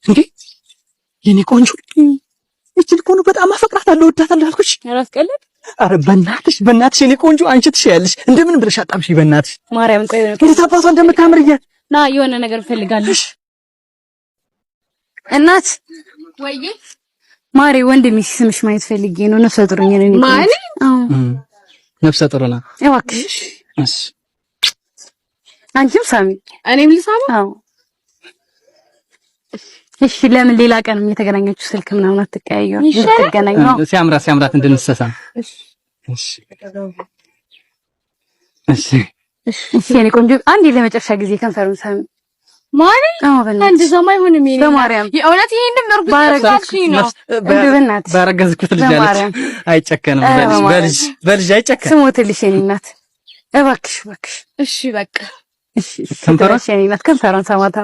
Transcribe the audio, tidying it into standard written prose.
እንዴ የኔ ቆንጆ እቺን እኮ ነው በጣም አፈቅራታለሁ ወዳታለሁ አልኩሽ። አራት ቀለድ አረ በእናትሽ የኔ ቆንጆ አንቺ ትሻያለሽ። እንደምን ብለሽ አጣብሽ በእናትሽ ማርያም። ቆይ እንዴት አባቷ እንደምታምር ና የሆነ ነገር ፈልጋለሽ እናት ወይ ማሪ ወንድሜ ስምሽ ማየት ፈልጌ ነው። ነፍሰ ጡር ነኝ ማሪ። አዎ ነፍሰ ጡር ነው እባክሽ። እሺ አንቺም ሳሚ እኔም ልሳማ። አዎ እሺ ለምን ሌላ ቀን የተገናኛችሁ ስልክ ምናምን አትቀያየሩ? ተገናኙ ሲያምራት እንድንሰሳ። እሺ እሺ እሺ የኔ ቆንጆ አንዴ ለመጨረሻ ጊዜ ከንፈሩን ሳሚ ማሪ። አዎ በእናትሽ እንደዛ ማይሆንም የኔ በማርያም የእውነት ይሄንም እርግጥ ነው በእናትሽ ባረገዝኩት ልጅ አለች። አይጨከንም በልጅ አይጨከንም። ስሞትልሽ የኔ እናት እባክሽ። እሺ በቃ እሺ ከንፈሯን የኔ እናት ከንፈሯን ሳማታ